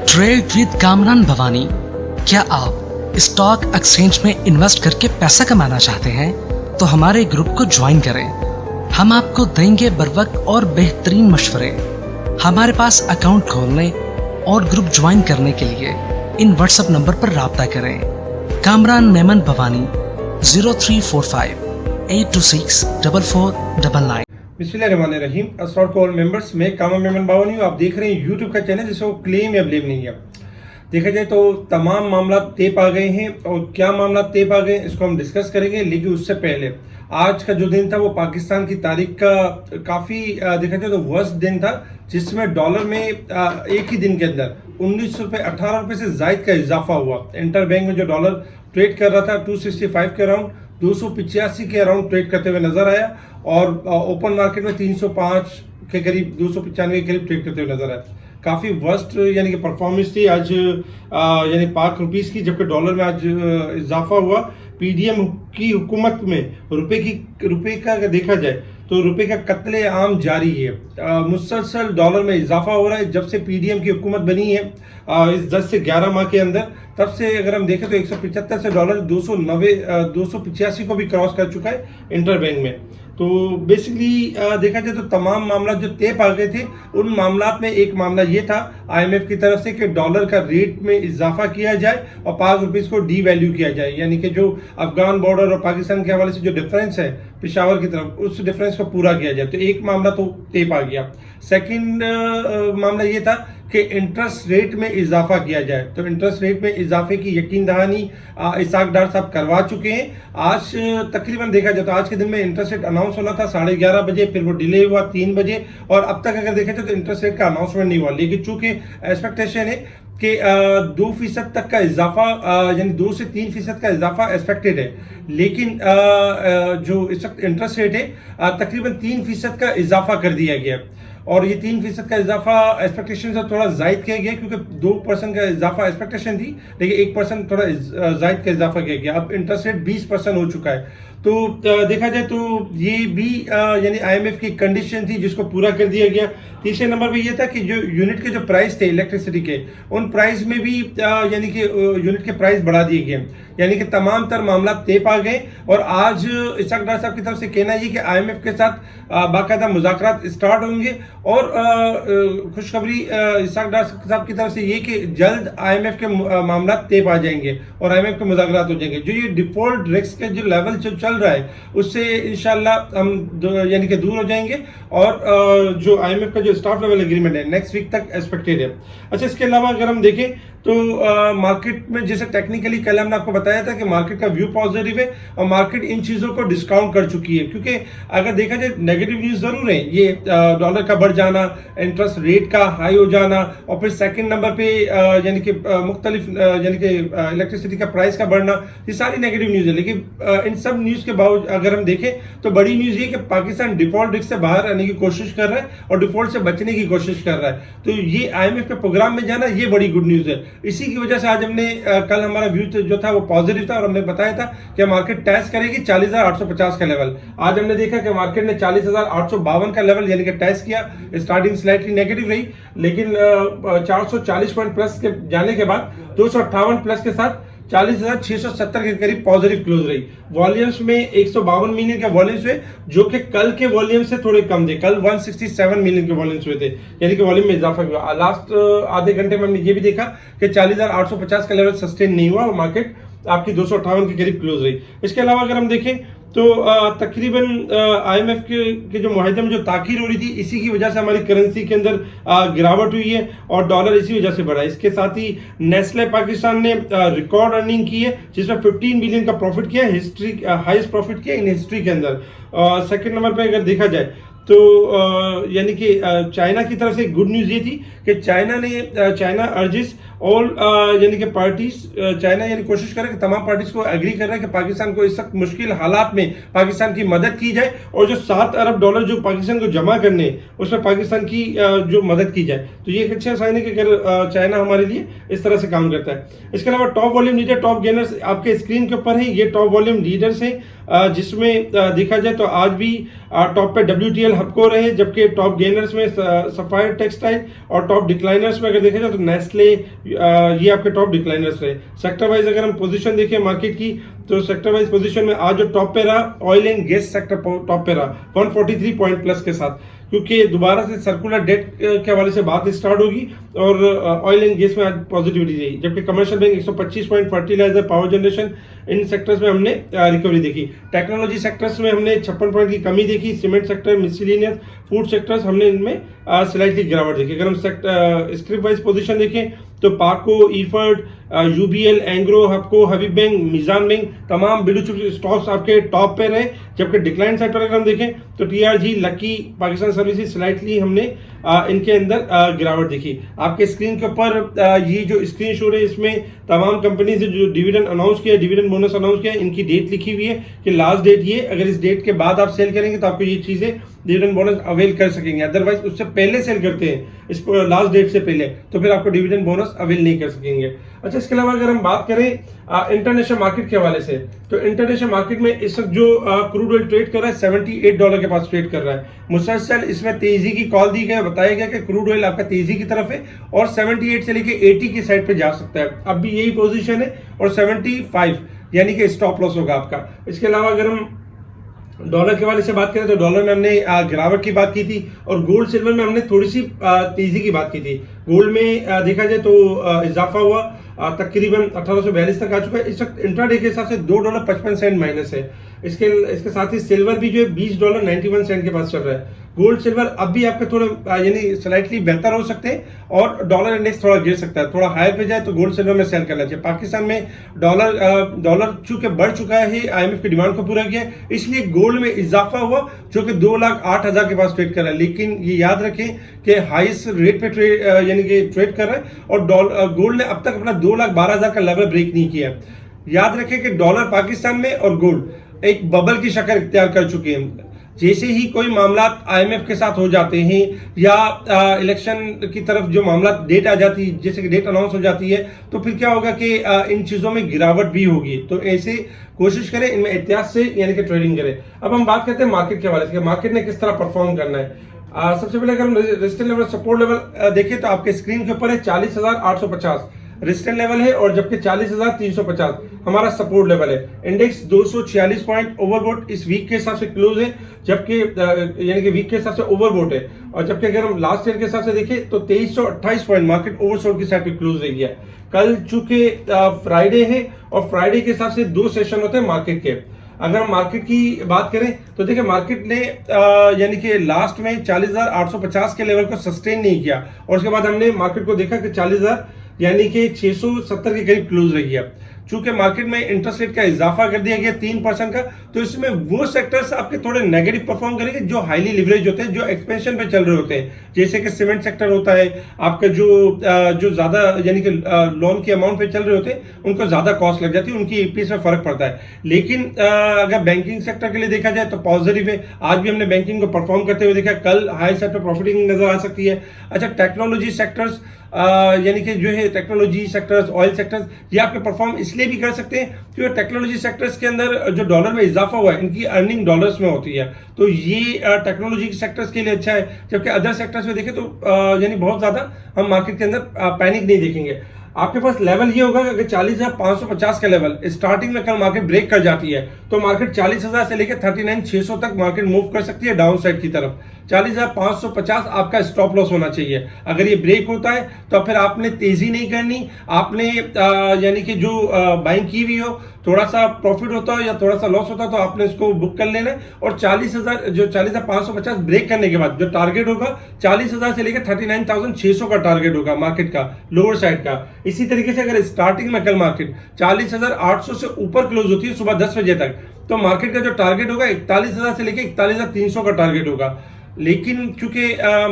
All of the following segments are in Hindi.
Trade with Kamran Bhavani. क्या आप स्टॉक एक्सचेंज में इन्वेस्ट करके पैसा कमाना चाहते हैं तो हमारे ग्रुप को ज्वाइन करें। हम आपको देंगे बर वक्त और बेहतरीन मशवरे। हमारे पास अकाउंट खोलने और ग्रुप ज्वाइन करने के लिए इन व्हाट्सएप नंबर पर राब्ता करें। कामरान मेमन भवानी 0345 826 4499। बिस्मिल्लाहिर्रहमानिर्रहीम। अस्सलाम वालेकुम ऑल मेंबर्स, मैं कामरान मेमन भवानी हूँ। आप देख रहे हैं यूट्यूब का चैनल जिसको क्लेम या ब्लेम नहीं है। देखा जाए तो तमाम मामला तेप आ गए हैं और क्या मामला तेप आ गए इसको हम डिस्कस करेंगे, लेकिन उससे पहले आज का जो दिन था वो पाकिस्तान की तारीख का काफ़ी देखा जाए तो वर्स्ट दिन था, जिसमें डॉलर में एक ही दिन के अंदर 19 रुपये 18 रुपये से जायद का इजाफा हुआ। इंटर बैंक में जो डॉलर ट्रेड कर रहा था 265 के अराउंड 285 के अराउंड ट्रेड करते हुए नजर आया और ओपन मार्केट में 305 के करीब 295 के करीब ट्रेड करते हुए नजर आया। काफ़ी वर्स्ट यानी कि परफॉर्मेंस थी आज यानी पाक रुपीस की, जबकि डॉलर में आज इजाफा हुआ। पीडीएम की हुकूमत में रुपए का अगर देखा जाए तो रुपए का कत्ले आम जारी है। मुसलसल डॉलर में इजाफा हो रहा है जब से पीडीएम की हुकूमत बनी है इस 10 से 11 माह के अंदर। तब से अगर हम देखें तो 175 से डॉलर 285 को भी क्रॉस कर चुका है इंटर बैंक में। तो बेसिकली देखा जाए तो तमाम मामला जो तेप आ गए थे उन मामला में एक मामला ये था आईएमएफ की तरफ से कि डॉलर का रेट में इजाफा किया जाए और पाक रुपीस को डी वैल्यू किया जाए, यानी कि जो अफगान बॉर्डर और पाकिस्तान के हवाले से जो डिफरेंस है पिशावर की तरफ, उस डिफरेंस को पूरा किया जाए। तो एक मामला तो तेप आ गया। सेकंड मामला ये था कि इंटरेस्ट रेट में इजाफा किया जाए। तो इंटरेस्ट रेट में इजाफे की यकीन दहानी इसाक डार साहब करवा चुके हैं। आज तकरीबन देखा जाए तो आज के दिन में इंटरेस्ट रेट अनाउंस होना था 11:30 बजे, फिर वो डिले हुआ 3 बजे और अब तक अगर देखा जाए तो इंटरेस्ट रेट का अनाउंसमेंट नहीं हुआ। लेकिन चूंकि एक्सपेक्टेशन है कि 2% तक का इजाफा यानी 2 से 3% का इजाफा एक्सपेक्टेड है, लेकिन जो इस वक्त इंटरेस्ट रेट है तकरीबन 3% का इजाफा कर दिया गया और ये 3% का इजाफा एक्सपेक्टेशन से थोड़ा जायद किया गया, क्योंकि 2% का इजाफा एक्सपेक्टेशन थी लेकिन 1% थोड़ा जायद का इजाफा किया गया। अब इंटरेस्ट रेट 20% हो चुका है। तो देखा जाए तो ये भी यानी आईएमएफ की कंडीशन थी जिसको पूरा कर दिया गया। तीसरे नंबर पे ये था कि जो यूनिट के जो प्राइस थे इलेक्ट्रिसिटी के, उन प्राइस में भी यानी कि यूनिट के प्राइस बढ़ा दिए गए, यानी कि तमाम तर मामला तेप आ गए। और आज इसाक डार साहब की तरफ से कहना ये कि आईएमएफ के साथ बाकायदा मुज़ाकरात स्टार्ट होंगे और खुशखबरी इसाक डार साहब की तरफ से ये कि जल्द आईएमएफ के मामला तेप आ जाएंगे और आईएमएफ के मुज़ाकरात हो जाएंगे। जो ये डिफॉल्ट रिस्क के जो लेवल चल रहा है उससे इंशाल्लाह हम यानी कि दूर हो जाएंगे और जो आईएमएफ का जो स्टाफ लेवल एग्रीमेंट है नेक्स्ट वीक तक एक्सपेक्टेड है। अच्छा, इसके अलावा अगर हम देखें तो मार्केट में जैसे टेक्निकली कल हमने आपको बताया था कि मार्केट का व्यू पॉजिटिव है और मार्केट इन चीज़ों को डिस्काउंट कर चुकी है, क्योंकि अगर देखा जाए नेगेटिव न्यूज़ ज़रूर है ये डॉलर का बढ़ जाना, इंटरेस्ट रेट का हाई हो जाना और फिर सेकंड नंबर पे यानी कि मुख्तलिफ यानी कि इलेक्ट्रिसिटी का प्राइस का बढ़ना, ये सारी नेगेटिव न्यूज़ है। लेकिन इन सब न्यूज़ के बावजूद अगर हम देखें तो बड़ी न्यूज़ ये कि पाकिस्तान डिफॉल्ट रिस्क से बाहर आने की कोशिश कर रहा है और डिफॉल्ट से बचने की कोशिश कर रहा है। तो ये आईएमएफ के प्रोग्राम में जाना ये बड़ी गुड न्यूज़ है। इसी की वजह से आज हमने कल हमारा व्यू जो था वो पॉजिटिव था और हमने बताया था कि मार्केट टेस्ट करेगी 40,850 का लेवल। आज हमने देखा कि मार्केट ने 40,852 का लेवल यानी कि टेस्ट किया। स्टार्टिंग स्लाइटली नेगेटिव रही, लेकिन 440 पॉइंट प्लस के जाने के बाद 258 प्लस के साथ 40,670 के करीब पॉजिटिव क्लोज रही। वॉल्यूम्स में 152 मिलियन के वॉल्यूम्स हुए, जो कि कल के वॉल्यूम से थोड़े कम थे। कल 167 मिलियन के वॉल्यूम्स हुए थे, यानी कि वॉल्यूम में इजाफा हुआ। लास्ट आधे घंटे में हमने ये भी देखा कि 40,850 का लेवल सस्टेन नहीं हुआ और मार्केट आपकी 258 के करीब क्लोज रही। इसके अलावा अगर हम देखें तो तकरीबन आईएमएफ के जो मुआहदे में जो ताखीर हो रही थी, इसी की वजह से हमारी करेंसी के अंदर गिरावट हुई है और डॉलर इसी वजह से बढ़ा है। इसके साथ ही नेस्ले पाकिस्तान ने रिकॉर्ड अर्निंग की है जिसमें 15 बिलियन का प्रॉफिट किया, हिस्ट्री हाईएस्ट प्रॉफिट किया इन हिस्ट्री के अंदर। सेकंड नंबर पे अगर देखा जाए तो यानी कि चाइना की तरफ से गुड न्यूज़ ये थी कि चाइना अर्जिस ऑल यानी कि पार्टीज, चाइना यानी कोशिश करे कि तमाम पार्टीज को एग्री कर रहा है कि पाकिस्तान को इस वक्त मुश्किल हालात में पाकिस्तान की मदद की जाए और जो $7 अरब जो पाकिस्तान को जमा करने उसमें पाकिस्तान की जो मदद की जाए। तो ये एक अच्छा साइन है कि अगर चाइना हमारे लिए इस तरह से काम करता है। इसके अलावा top volume leader, top gainers आपके स्क्रीन के ऊपर है। ये टॉप वॉल्यूम लीडर्स हैं जिसमें देखा जाए तो आज भी टॉप पे WTL हपको रहे, जबकि टॉप गेनर्स में सफायर टेक्सटाइल और टॉप डिक्लाइनर्स में अगर देखा जाए तो नेस्ले ये आपके टॉप डिक्लाइनर्स रहे। सेक्टर वाइज अगर हम पोजीशन देखें मार्केट की तो सेक्टर वाइज पोजीशन में आज जो टॉप पे रहा oil and gas sector top पे रहा 143 पॉइंट प्लस के साथ, क्योंकि दोबारा से सर्कुलर डेट के हवाले से बात स्टार्ट होगी और ऑयल एंड गैस में आज पॉजिटिविटी रही, जबकि commercial bank 125 point, fertiliser, power generation इन सेक्टर्स में हमने रिकवरी देखी। टेक्नोलॉजी सेक्टर्स में हमने 56 पॉइंट की कमी देखी। Cement sector, miscellaneous, food sectors हमने इनमें स्लाइटली गिरावट देखी। अगर हम स्क्रिप्ट वाइज पोजीशन देखें तो पाको, ईफर्ड, यूबीएल, एंग्रो, हपको, हबीब बैंक, मिजान बैंक तमाम ब्लू चिप स्टॉक्स आपके टॉप पे रहे, जबकि डिक्लाइन सेक्टर अगर हम देखें तो TRG, lucky, Pakistan services slightly हमने इनके अंदर गिरावट देखी। आपके स्क्रीन के ऊपर ये जो स्क्रीन शो है इसमें तमाम कंपनी से जो डिविडेंड अनाउंस किया, डिविडेंड बोनस अनाउंस किया, इनकी डेट लिखी हुई है कि लास्ट डेट ये, अगर इस डेट के बाद आप सेल करेंगे तो आपको ये चीजें डिविडेंड बोनस अवेल कर सकेंगे, अदरवाइज उससे पहले सेल करते हैं इस लास्ट डेट से पहले तो फिर आपको डिविडेंड बोनस अवेल नहीं कर सकेंगे। अच्छा, इसके अलावा अगर हम बात करें इंटरनेशनल मार्केट के हवाले से तो इंटरनेशनल मार्केट में इस वक्त जो क्रूड ऑयल ट्रेड कर रहा है $78 के पास ट्रेड कर रहा है। मुसलसल इसमें तेजी की कॉल दी गई, बताया गया कि क्रूड ऑयल आपका तेजी की तरफ है और 78 से लेके 80 की साइड पे जा सकता है। अब भी यही पोजीशन है और 75 यानी कि स्टॉप लॉस होगा आपका। इसके अलावा अगर हम डॉलर के हवाले से बात करें तो डॉलर में हमने गिरावट की बात की थी और गोल्ड सिल्वर में हमने थोड़ी सी तेजी की बात की थी। गोल्ड में देखा जाए तो इजाफा हुआ तकरीबन 1842 तक आ चुका है। इस वक्त इंट्राडे के हिसाब से $2.55 माइनस है। इसके साथ ही सिल्वर भी जो है $20.91 के पास चल रहा है। गोल्ड सिल्वर अब भी आपके थोड़े यानी स्लाइटली बेहतर हो सकते हैं और डॉलर इंडेक्स थोड़ा गिर सकता है, थोड़ा हायर पे जाए तो गोल्ड सिल्वर में सेल करना चाहिए। पाकिस्तान में डॉलर चूंकि बढ़ चुका है, IMF की डिमांड को पूरा किया, इसलिए गोल्ड में इजाफा हुआ जो कि 2,08,000 के पास ट्रेड कर रहा है। लेकिन ये याद रखें कि हाईएस्ट रेट पे यानी कि ट्रेड कर रहा है और गोल्ड ने अब तक अपना 2,12,000 का लेवल ब्रेक नहीं किया। याद रखें कि डॉलर पाकिस्तान में और गोल्ड एक बबल की शक्ल इख्तियार कर चुके हैं। जैसे ही कोई मामला IMF के साथ हो जाते हैं या इलेक्शन की तरफ जो मामला डेट आ जाती है, जैसे कि डेट अनाउंस हो जाती है, तो फिर क्या होगा कि इन चीज़ों में गिरावट भी होगी। तो ऐसे कोशिश करें, इनमें एहतियात से यानी कि ट्रेडिंग करें। अब हम बात करते हैं मार्केट के हवाले से, मार्केट ने किस तरह परफॉर्म करना है। सबसे पहले अगर हम रेजिस्टेंस लेवल, सपोर्ट लेवल देखें तो आपके स्क्रीन के ऊपर है 40,850 रेजिस्टेंस लेवल है और जबकि 40,350 हमारा सपोर्ट लेवल है। इंडेक्स 246 पॉइंट ओवरबॉट इस वीक के हिसाब से क्लोज है, जबकि यानी कि वीक के हिसाब से ओवरबॉट है। और जबकि अगर हम लास्ट ईयर के हिसाब से देखें तो 2328 पॉइंट मार्केट ओवरसोल्ड की साइड पे क्लोज रही है। कल चूंकि फ्राइडे है और फ्राइडे के हिसाब से 2 सेशन होते हैं मार्केट के। अगर हम मार्केट की बात करें तो देखिए मार्केट ने यानी कि लास्ट में 40,850 के लेवल को सस्टेन नहीं किया और उसके बाद हमने मार्केट को देखा कि 40,000 यानी कि 670 के करीब क्लोज रही है। चूंकि मार्केट में इंटरेस्ट रेट का इजाफा कर दिया गया 3% का, तो इसमें वो सेक्टर्स आपके थोड़े नेगेटिव परफॉर्म करेंगे जो हाईली लिवरेज होते हैं, जो एक्सपेंशन पे चल रहे होते हैं, जैसे कि सीमेंट सेक्टर होता है आपका, जो ज्यादा यानी कि लोन के अमाउंट पे चल रहे होते हैं उनको ज्यादा कॉस्ट लग जाती है, उनकी ईपीएस में फर्क पड़ता है। लेकिन अगर बैंकिंग सेक्टर के लिए देखा जाए तो पॉजिटिव है। आज भी हमने बैंकिंग को परफॉर्म करते हुए देखा, कल हाई साइड पे प्रॉफिटिंग नजर आ सकती है। अच्छा, टेक्नोलॉजी सेक्टर्स यानी कि जो है टेक्नोलॉजी सेक्टर्स, ऑयल सेक्टर्स, ये आपके परफॉर्म इसलिए भी कर सकते हैं क्योंकि टेक्नोलॉजी सेक्टर्स के अंदर जो डॉलर में इजाफा हुआ है, इनकी अर्निंग डॉलर्स में होती है, तो ये टेक्नोलॉजी सेक्टर्स के लिए अच्छा है। जबकि अदर सेक्टर्स में देखें तो यानी बहुत ज्यादा हम मार्केट के अंदर पैनिक नहीं देखेंगे। आपके पास लेवल ये होगा कि अगर 40,550 का लेवल स्टार्टिंग में कल मार्केट ब्रेक कर जाती है तो मार्केट 40,000 से लेकर 39,600 तक मार्केट मूव कर सकती है डाउन साइड की तरफ। 40,550 आपका स्टॉप लॉस होना चाहिए। अगर ये ब्रेक होता है तो फिर आपने तेजी नहीं करनी, आपने यानी कि जो बाइंग की हुई हो, थोड़ा सा प्रॉफिट होता हो या थोड़ा सा लॉस होता हो तो आपने इसको बुक कर लेना है। और 40,000 जो 40,550 ब्रेक करने के बाद जो टारगेट होगा 40,000 से लेकर 39,600 का टारगेट होगा मार्केट का लोअर साइड का। इसी तरीके से अगर स्टार्टिंग में कल मार्केट 40,800 से ऊपर क्लोज होती है सुबह 10 बजे तक, तो मार्केट का जो टारगेट होगा 41,000 से लेकर 41,300 का टारगेट होगा। लेकिन क्योंकि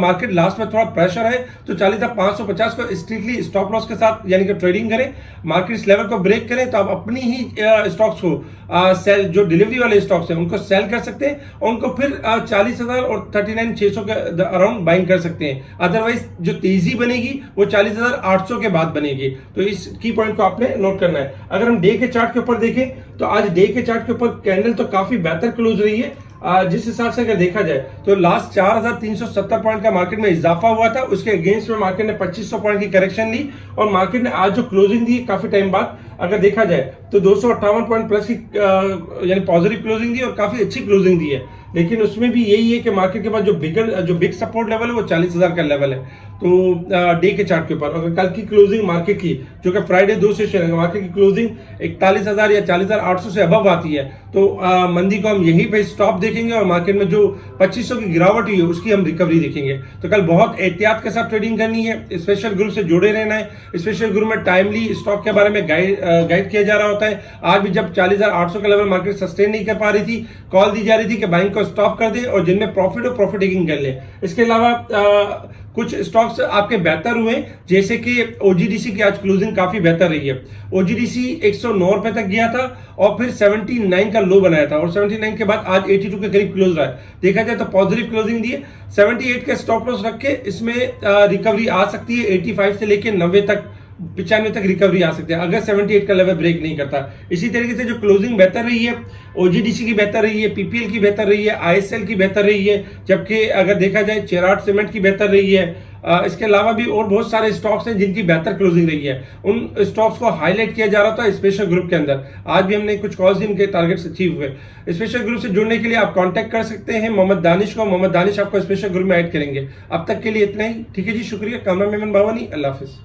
मार्केट लास्ट में थोड़ा प्रेशर है तो 40,550 को स्ट्रिक्टली स्टॉप लॉस के साथ यानी कि ट्रेडिंग करें। मार्केट इस लेवल को ब्रेक करें तो आप अपनी ही स्टॉक्स को सेल, जो डिलीवरी वाले स्टॉक्स हैं उनको सेल कर सकते हैं और उनको फिर 40,000 और 39,600 के अराउंड बाइंग कर सकते हैं। अदरवाइज जो तेजी बनेगी वो 40,800 के बाद बनेगी। तो इस की पॉइंट को आपने नोट करना है। अगर हम डे के चार्ट के ऊपर देखें तो आज डे के चार्ट के ऊपर कैंडल तो काफी बेहतर क्लोज रही है। जिस हिसाब से अगर देखा जाए तो लास्ट 4,370 पॉइंट का मार्केट में इजाफा हुआ था, उसके अगेंस्ट में मार्केट ने 2,500 पॉइंट की करेक्शन ली और मार्केट ने आज जो क्लोजिंग दी काफी टाइम बाद अगर देखा जाए तो 258 पॉइंट प्लस की यानी पॉजिटिव क्लोजिंग दी और काफी अच्छी क्लोजिंग दी है। लेकिन उसमें भी यही है कि मार्केट के पास जो बिग सपोर्ट लेवल है वो 40,000 का लेवल है। तो डे के चार्ट के ऊपर अगर कल की क्लोजिंग मार्केट की, जो कि फ्राइडे 2 सेशन है, मार्केट की क्लोजिंग 41,000 या 40,800 से अबव आती है तो मंदी को हम यहीं पे स्टॉप देखेंगे और मार्केट में जो 2,500 की गिरावट हुई है उसकी हम रिकवरी देखेंगे। तो कल बहुत एहतियात के साथ ट्रेडिंग करनी है, स्पेशल ग्रुप से जुड़े रहना है। स्पेशल ग्रुप में टाइमली स्टॉक के बारे में गाइड किया जा रहा होता है। आज भी जब 40,800 का लेवल मार्केट सस्टेन नहीं कर पा रही थी, कॉल दी जा रही थी कि बाइंग को स्टॉप कर दे और जिनमें प्रॉफिट हो प्रॉफिट टेकिंग कर ले। इसके अलावा कुछ स्टॉक्स आपके बेहतर हुए, जैसे कि ओजीडीसी की आज क्लोजिंग काफी बेहतर रही है। ओजीडीसी 109 रुपए तक गया था और फिर 79 का लो बनाया था और 79 के बाद आज 82 के करीब क्लोज रहा है। देखा जाए तो पॉजिटिव क्लोजिंग दी है। 78 का स्टॉप लॉस रख के इसमें रिकवरी आ सकती है। 85 से लेके 90 तक 95 तक रिकवरी आ सकती है अगर 78 का लेवल ब्रेक नहीं करता। इसी तरीके से जो क्लोजिंग बेहतर रही है, ओजीडीसी की बेहतर रही है, पीपीएल की बेहतर रही है, आईएसएल की बेहतर रही है, जबकि अगर देखा जाए चेराट सीमेंट की बेहतर रही है। इसके अलावा भी और बहुत सारे स्टॉक्स हैं जिनकी बेहतर क्लोजिंग रही है। उन स्टॉक्स को हाईलाइट किया जा रहा था स्पेशल ग्रुप के अंदर। आज भी हमने कुछ कॉल्स इनके टारगेट्स अचीव हुए। स्पेशल ग्रुप से जुड़ने के लिए आप कांटेक्ट कर सकते हैं मोहम्मद दानिश को। मोहम्मद दानिश आपको स्पेशल ग्रुप में ऐड करेंगे। अब तक के लिए इतना ही, ठीक है जी, शुक्रिया। कैमरा मैन बावानी, अल्लाह हाफिज।